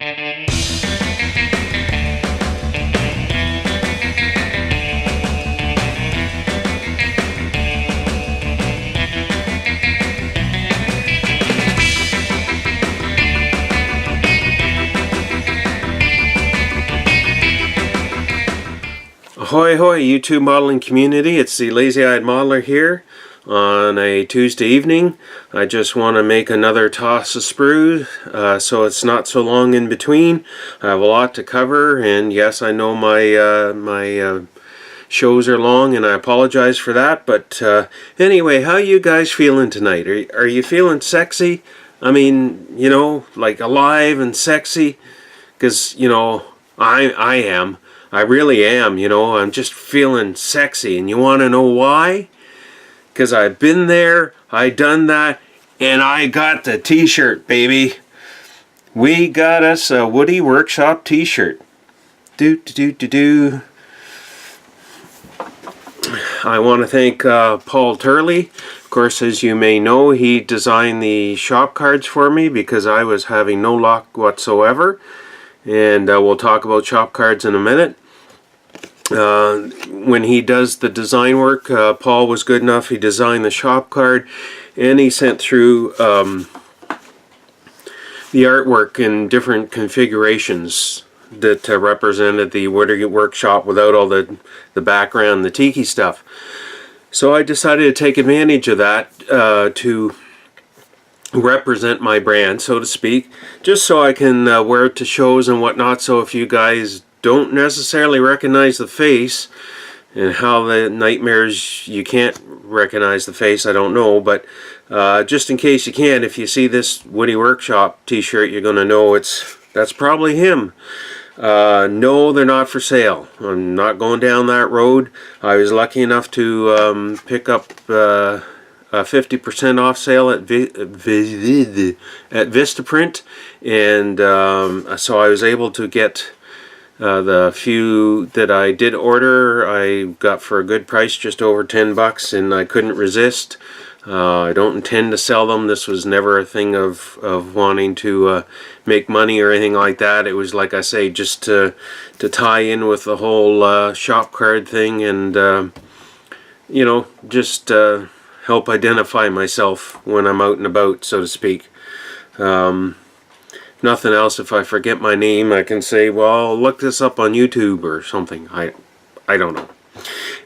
Ahoy hoy YouTube modeling community, it's the Lazy-Eyed Modeler here on a Tuesday evening. I just want to make another toss of Sprue so it's not so long in between. I have a lot to cover, and yes, I know my shows are long and I apologize for that, but anyway, how you guys feeling tonight? Are you feeling sexy? I mean, you know, like alive and sexy? Because, you know, I am. I really am, you know. I'm just feeling sexy. And you want to know why? Because I've been there, I done that, and I got the t-shirt, baby. We got us a Woody Workshop t-shirt. Do. I want to thank Paul Turley. Of course, as you may know, he designed the shop cards for me because I was having no luck whatsoever. And we'll talk about shop cards in a minute. When he does the design work, Paul was good enough. He designed the shop card, and he sent through the artwork in different configurations that represented the Woody Workshop without all the background, the tiki stuff. So I decided to take advantage of that to represent my brand, so to speak, just so I can wear it to shows and whatnot. So if you guys don't necessarily recognize the face, and how the nightmares you can't recognize the face, I don't know, but just in case you can, if you see this Woody Workshop t-shirt, you're gonna know that's probably him. No, they're not for sale. I'm not going down that road. I was lucky enough to pick up a 50% off sale at Vistaprint, and so I was able to get the few that I did order. I got for a good price, just over $10, and I couldn't resist. I don't intend to sell them. This was never a thing of wanting to make money or anything like that. It was, like I say, just to tie in with the whole shop card thing, and you know, just help identify myself when I'm out and about, so to speak. Nothing else. If I forget my name, I can say, well, look this up on YouTube or something. I don't know.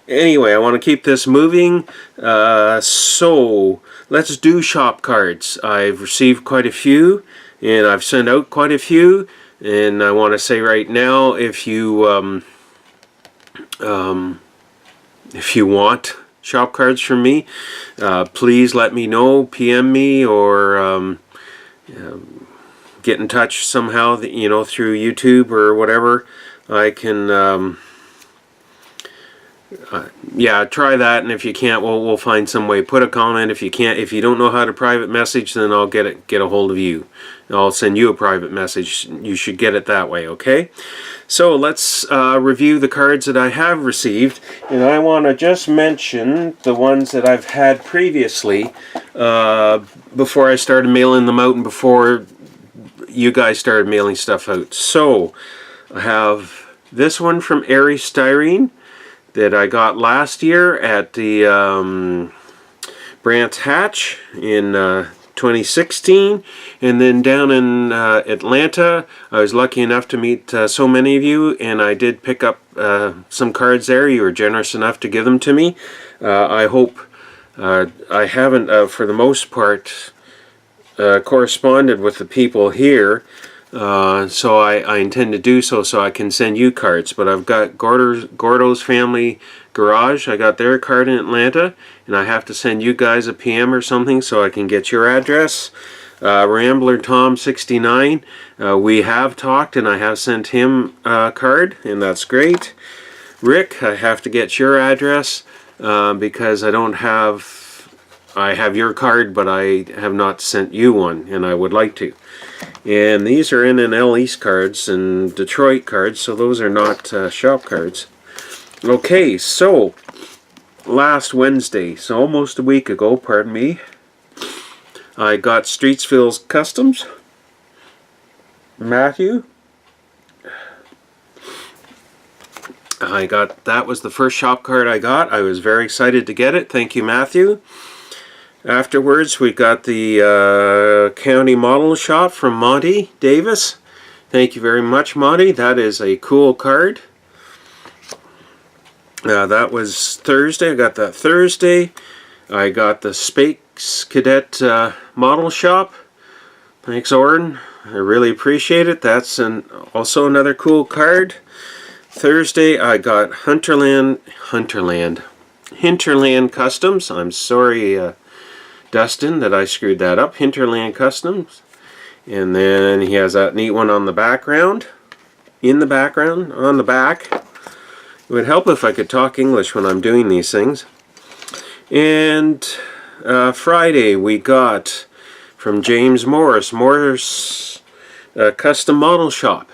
Anyway, I want to keep this moving, so let's do shop cards. I've received quite a few, and I've sent out quite a few, and I want to say right now, if you want shop cards from me, please let me know, PM me, or get in touch somehow, you know, through YouTube or whatever. I can yeah, try that, and if you can't, we'll find some way. Put a comment. If you can't, if you don't know how to private message, then I'll get a hold of you. I'll send you a private message. You should get it that way, okay? So let's review the cards that I have received, and I want to just mention the ones that I've had previously before I started mailing them out and before you guys started mailing stuff out. So I have this one from Airy Styrene that I got last year at the Brandt Hatch in 2016, and then down in Atlanta I was lucky enough to meet so many of you, and I did pick up some cards there. You were generous enough to give them to me. I hope I haven't for the most part corresponded with the people here, so I intend to do so I can send you cards. But I've got Gordo's Family Garage. I got their card in Atlanta, and I have to send you guys a PM or something so I can get your address. Rambler Tom 69, we have talked, and I have sent him a card, and that's great. Rick, I have to get your address because I have your card, but I have not sent you one, and I would like to. And these are NNL East cards and Detroit cards, so those are not shop cards. Okay, so last Wednesday, so almost a week ago, pardon me, I got Streetsville's Customs. Matthew. That was the first shop card I got. I was very excited to get it. Thank you, Matthew. Afterwards, we got the county model shop from Monty Davis. Thank you very much, Monty. That is a cool card. That was Thursday. I got that Thursday. I got the Space Cadet model shop. Thanks, Oren. I really appreciate it. That's also another cool card. Thursday, I got Hinterland Customs. I'm sorry, Dustin, that I screwed that up. Hinterland Customs. And then he has that neat one on the background. In the background, on the back. It would help if I could talk English when I'm doing these things. And Friday, we got from James Morris Custom Model Shop.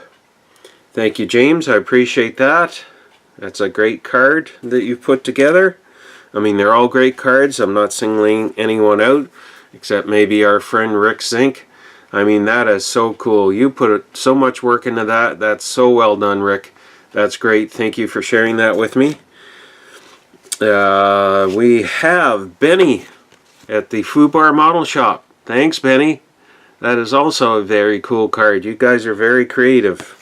Thank you, James. I appreciate that. That's a great card that you've put together. I mean, they're all great cards. I'm not singling anyone out, except maybe our friend Rick Zink. I mean, that is so cool. You put so much work into that. That's so well done, Rick. That's great. Thank you for sharing that with me. We have Benny at the Fubar Model Shop. Thanks, Benny. That is also a very cool card. You guys are very creative.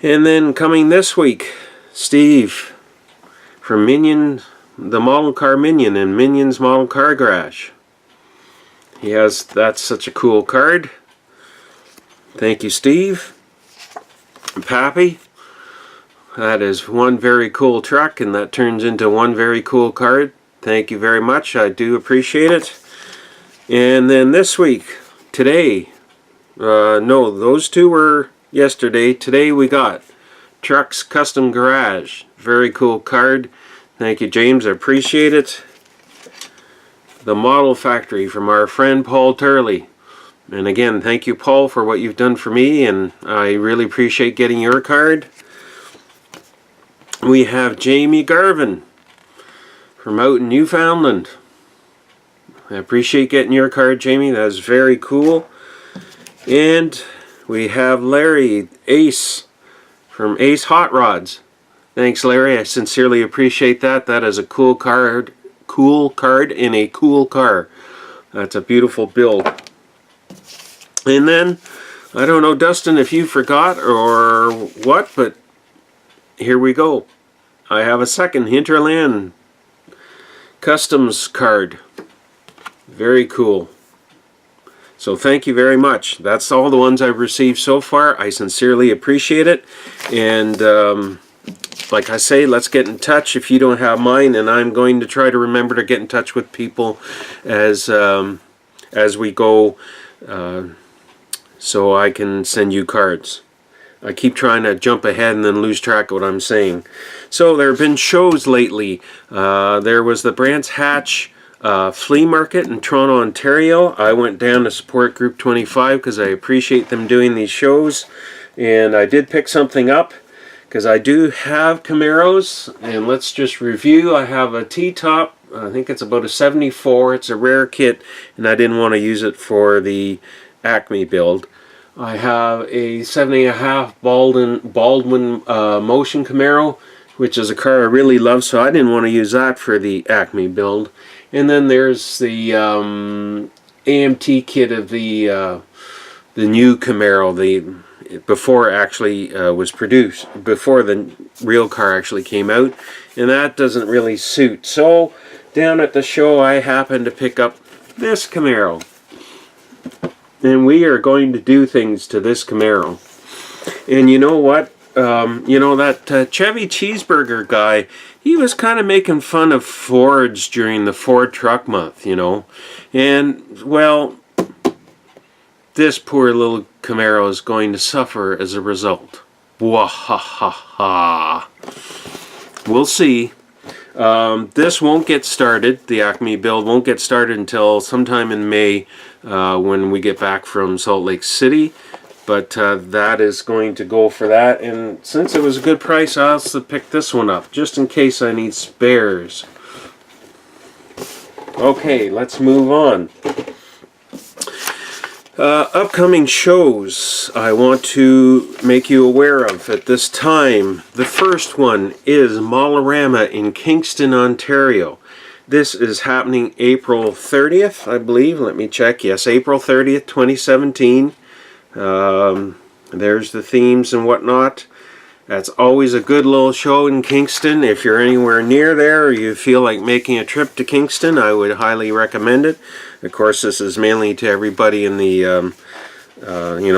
And then coming this week, Steve from Minion, the Model Car Minion and Minion's Model Car Garage. That's such a cool card. Thank you, Steve. Pappy, that is one very cool truck, and that turns into one very cool card. Thank you very much. I do appreciate it. And then this week, today, no, those two were yesterday. Today we got Trucks Custom Garage. Very cool card. Thank you, James. I appreciate it. The Model Factory from our friend Paul Turley. And again, thank you, Paul, for what you've done for me, and I really appreciate getting your card. We have Jamie Garvin from out in Newfoundland. I appreciate getting your card, Jamie. That is very cool. And we have Larry Ace from Ace Hot Rods. Thanks, Larry. I sincerely appreciate that. That is a cool card in a cool car. That's a beautiful build. And then, I don't know, Dustin, if you forgot or what, but here we go. I have a second Hinterland Customs card. Very cool. So thank you very much. That's all the ones I've received so far. I sincerely appreciate it. And like I say, let's get in touch if you don't have mine. And I'm going to try to remember to get in touch with people as we go, so I can send you cards. I keep trying to jump ahead and then lose track of what I'm saying. So there have been shows lately. There was the Brands Hatch flea market in Toronto, Ontario. I went down to support Group 25 because I appreciate them doing these shows. And I did pick something up because I do have Camaros. And let's just review. I have a T-top. I think it's about a 74. It's a rare kit, and I didn't want to use it for the Acme build. I have a 7.5 Baldwin Motion Camaro, which is a car I really love, so I didn't want to use that for the Acme build. And then there's the AMT kit of the new Camaro, before it actually was produced, before the real car actually came out, and that doesn't really suit. So down at the show, I happened to pick up this Camaro. And we are going to do things to this Camaro. And you know what? You know, that Chevy Cheeseburger guy, he was kind of making fun of Fords during the Ford Truck Month, you know. And, well, this poor little Camaro is going to suffer as a result. Wahahaha. We'll see. This won't get started. The Acme build won't get started until sometime in May when we get back from Salt Lake City. But that is going to go for that. And since it was a good price, I also picked this one up just in case I need spares. Okay, let's move on. Upcoming shows I want to make you aware of at this time. The first one is Mall-O-Rama in Kingston, Ontario. This is happening April 30th, I believe. Let me check. Yes, April 30th, 2017. There's the themes and whatnot. That's always a good little show in Kingston. If you're anywhere near there or you feel like making a trip to Kingston, I would highly recommend it. Of course, this is mainly to everybody in the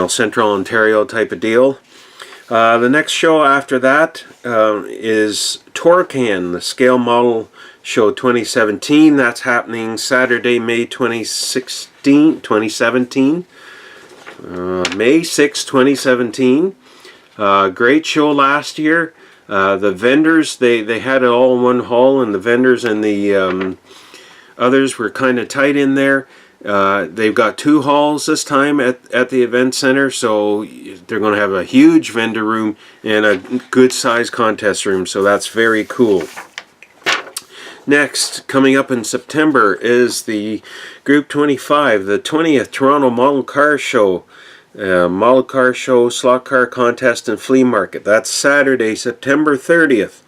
Central Ontario type of deal. The next show after that is Torcan, the Scale Model Show 2017. That's happening Saturday, May 2017. May 6, 2017. Great show last year. The vendors, they had it all in one hall, and the vendors and the others were kind of tight in there. They've got 2 halls this time at the event center, so they're going to have a huge vendor room and a good size contest room, so that's very cool. Next, coming up in September, is the Group 25, the 20th Toronto Model Car Show. Model Car Show, Slot Car Contest, and Flea Market. That's Saturday, September 30th,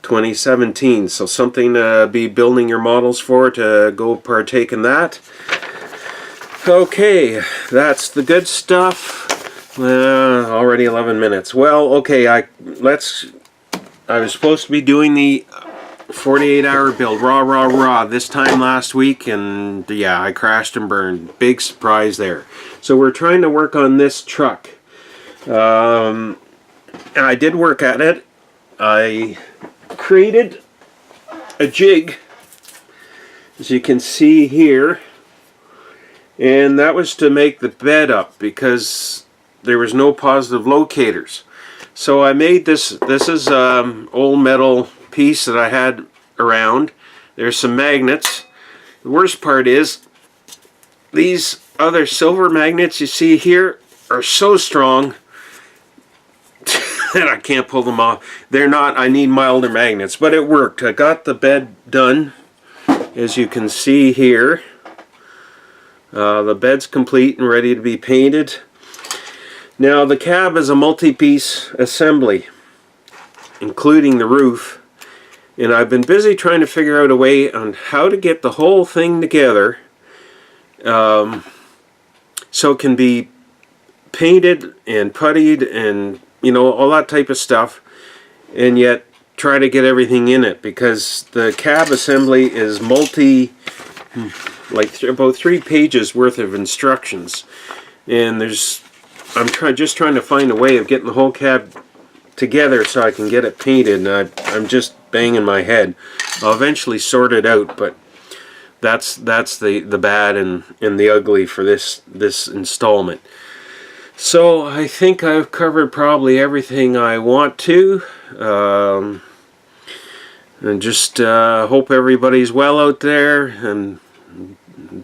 2017. So something to be building your models for, to go partake in that. Okay, that's the good stuff. Already 11 minutes. Well, okay, I was supposed to be doing the 48-hour build, rah, this time last week, and yeah, I crashed and burned. Big surprise there. So we're trying to work on this truck. I did work at it. I created a jig, as you can see here, and that was to make the bed up because there was no positive locators. So I made this. This is old metal piece that I had around. There's some magnets. The worst part is these other silver magnets you see here are so strong that I can't pull them off. They're not, I need milder magnets, but it worked. I got the bed done, as you can see here. The bed's complete and ready to be painted. Now the cab is a multi-piece assembly, including the roof. And I've been busy trying to figure out a way on how to get the whole thing together so it can be painted and puttied and, you know, all that type of stuff, and yet try to get everything in it, because the cab assembly is about 3 pages worth of instructions, and I'm just trying to find a way of getting the whole cab together so I can get it painted, and I'm just banging my head. I'll eventually sort it out, but that's the bad and the ugly for this installment. So I think I've covered probably everything I want to, and just hope everybody's well out there, and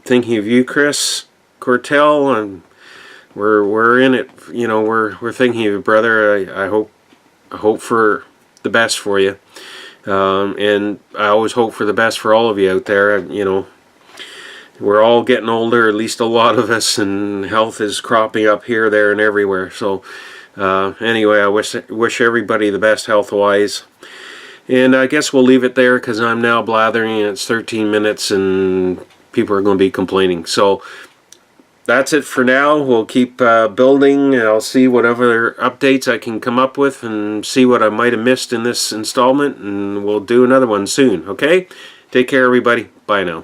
thinking of you, Chris Cortell, and we're in it, you know, we're thinking of you, brother. I hope for the best for you, and I always hope for the best for all of you out there. You know, we're all getting older, at least a lot of us, and health is cropping up here, there, and everywhere. So anyway, I wish everybody the best health-wise, and I guess we'll leave it there, because I'm now blathering and it's 13 minutes and people are going to be complaining. So that's it for now. We'll keep building, and I'll see what other updates I can come up with and see what I might have missed in this installment, and we'll do another one soon, okay? Take care, everybody. Bye now.